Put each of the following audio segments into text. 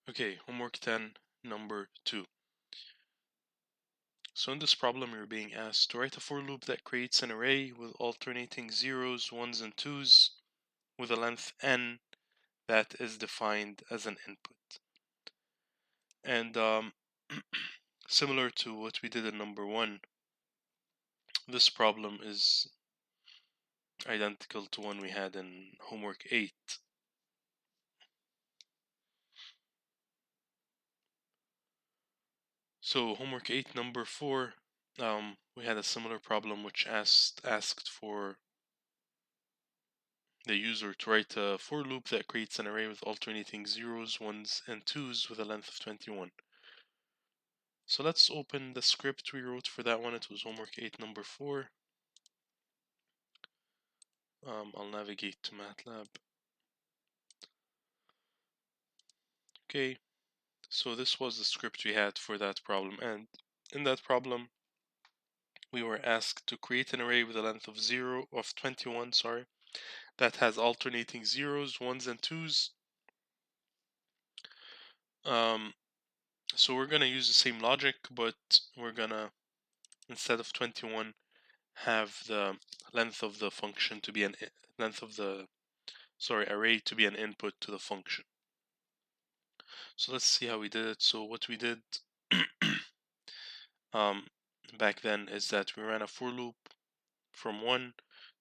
Okay, homework 10, number 2. So in this problem, you're being asked to write a for loop that creates an array with alternating zeros, ones, and twos with a length n that is defined as an input. And similar to what we did in number 1, this problem is identical to one we had in homework 8. So homework 8, number 4, we had a similar problem which asked for the user to write a for loop that creates an array with alternating zeros, ones, and twos with a length of 21. So let's open the script we wrote for that one. It was homework 8, number 4. I'll navigate to MATLAB. Okay, so this was the script we had for that problem, and in that problem we were asked to create an array with a length of 21, that has alternating zeros, ones, and twos. So we're gonna use the same logic, but we're gonna, instead of 21, have the length of the function to be an length of the array to be an input to the function. So let's see how we did it. So what we did back then is that we ran a for loop from 1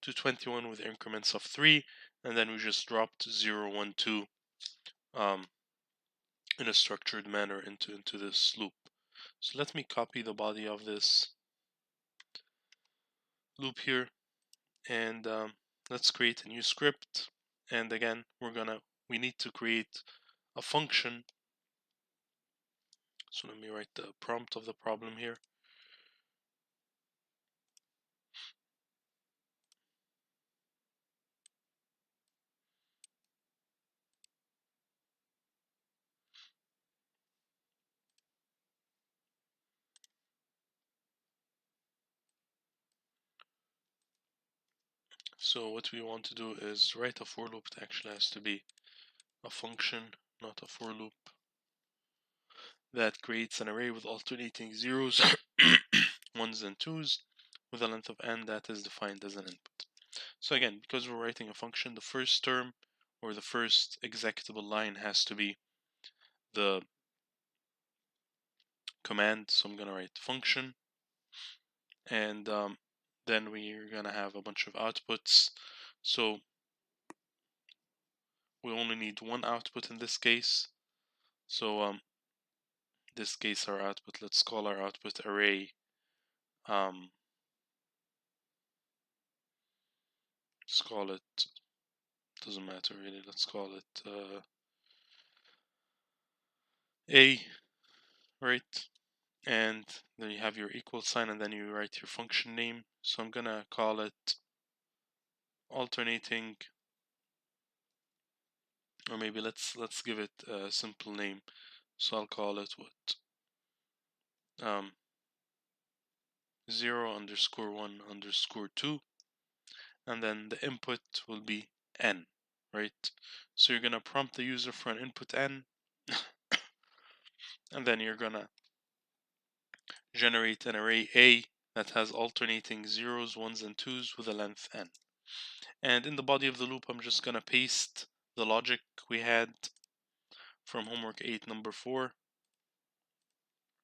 to 21 with increments of 3, and then we just dropped 0, 1, 2 in a structured manner into this loop. So let me copy the body of this loop here, and let's create a new script. And again, we need to create a function. So let me write the prompt of the problem here. So what we want to do is write a for loop that actually has to be a function, not a for loop, that creates an array with alternating zeros, ones, and twos with a length of n that is defined as an input. So again, because we're writing a function, the first term or the first executable line has to be the command. So I'm going to write function, and then we're going to have a bunch of outputs. So we only need one output in this case. So this case our output, let's call our output array. Let's call it, doesn't matter really, let's call it a, right? And then you have your equal sign, and then you write your function name. So I'm gonna call it alternating, or maybe let's give it a simple name. So I'll call it what, 0 underscore 1 underscore 2, and then the input will be n, right? So you're gonna prompt the user for an input n, and then you're gonna generate an array A that has alternating zeros, ones, and twos with a length n. And in the body of the loop, I'm just gonna paste the logic we had from homework 8, number 4,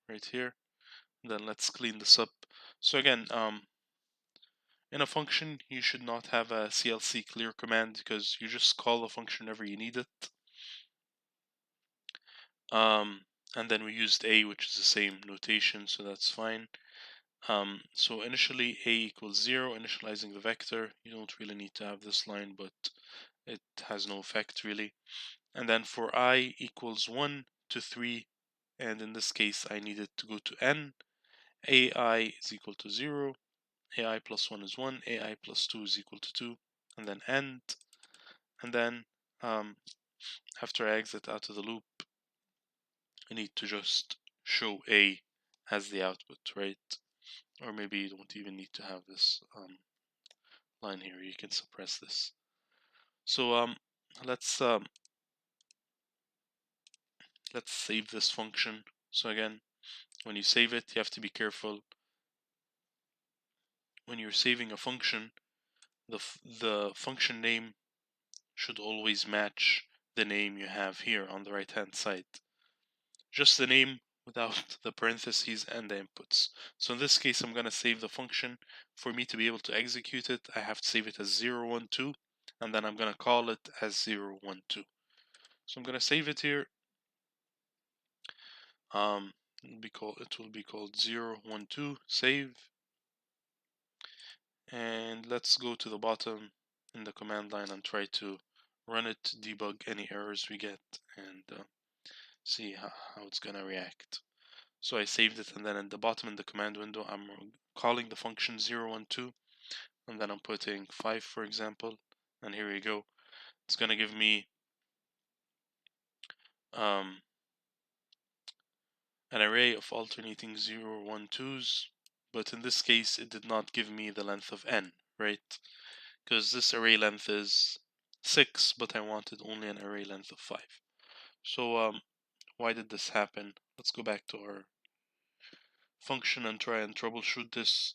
right here. And then let's clean this up. So again, in a function, you should not have a CLC clear command because you just call the function whenever you need it. And then we used A, which is the same notation, so that's fine. So initially A equals 0, initializing the vector. You don't really need to have this line, but it has no effect really. And then for I equals 1 to 3, and in this case I need it to go to n, AI is equal to 0, AI plus 1 is 1, AI plus 2 is equal to 2, and then end. And then after I exit out of the loop, I need to just show A as the output, right? Or maybe you don't even need to have this line here, you can suppress this. So let's let's save this function. So again, when you save it, you have to be careful. When you're saving a function, the function name should always match the name you have here on the right hand side. Just the name without the parentheses and the inputs. So in this case, I'm going to save the function. For me to be able to execute it, I have to save it as 012, and then I'm going to call it as 012. So I'm going to save it here. It will be called 012 save. And let's go to the bottom in the command line and try to run it, debug any errors we get, and see how it's gonna react. So I saved it, and then in the bottom in the command window, I'm calling the function 012, and then I'm putting 5, for example, and here we go. It's gonna give me an array of alternating 0, 1, 2s, but in this case, it did not give me the length of n, right? Because this array length is 6, but I wanted only an array length of 5. So why did this happen? Let's go back to our function and try and troubleshoot this.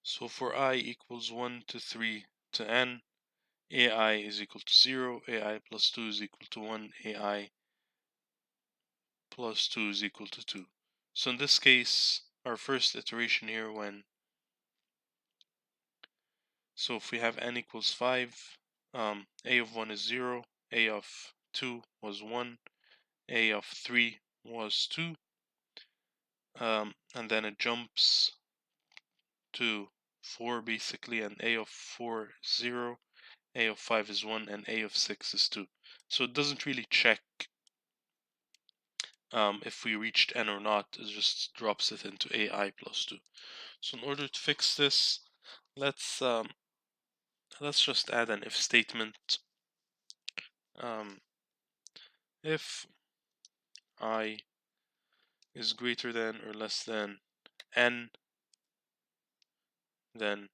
So for I equals 1 to 3 to n, ai is equal to 0, ai plus 2 is equal to 1, ai plus 2 is equal to 2. So in this case, our first iteration here so if we have n equals 5, a of 1 is 0, a of 2 was 1, a of 3 was 2, and then it jumps to 4 basically, and a of 4 is 0, a of 5 is 1, and a of 6 is 2. So it doesn't really check if we reached n or not, it just drops it into ai plus 2. So in order to fix this, let's just add an if statement. If I is greater than or less than n, then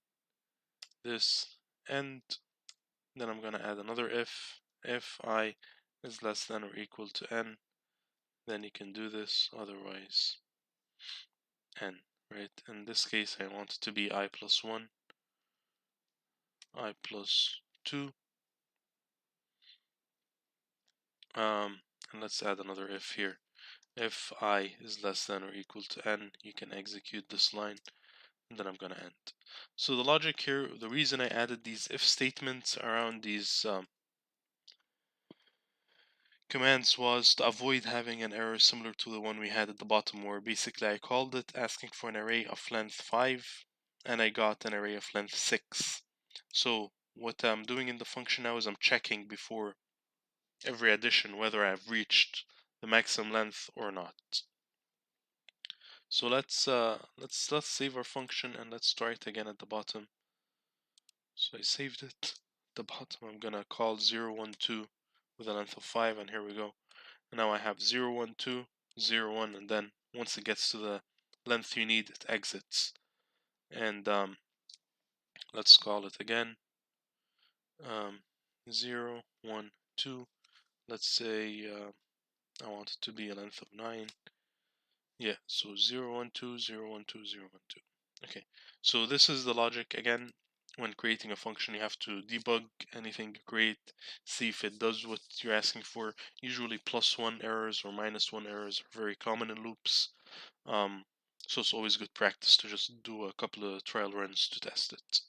this, and then I'm gonna add another if I is less than or equal to n, then you can do this, otherwise n, right? In this case, I want it to be I plus 1, I plus 2, and let's add another if here. If I is less than or equal to n, you can execute this line, and then I'm gonna end. So the logic here, the reason I added these if statements around these commands was to avoid having an error similar to the one we had at the bottom, where basically I called it asking for an array of length 5, and I got an array of length 6. So what I'm doing in the function now is I'm checking before every addition whether I've reached the maximum length or not. So let's save our function and let's try it again at the bottom. So I saved it. At the bottom I'm gonna call 012 with a length of 5, and here we go. And now I have 012, 01, and then once it gets to the length you need, it exits. And let's call it again. 0, 1, 2. Let's say I want it to be a length of 9. Yeah, so 012, 012, 012. Okay, so this is the logic. Again, when creating a function, you have to debug anything you create, see if it does what you're asking for. Usually +1 errors or -1 errors are very common in loops. So it's always good practice to just do a couple of trial runs to test it.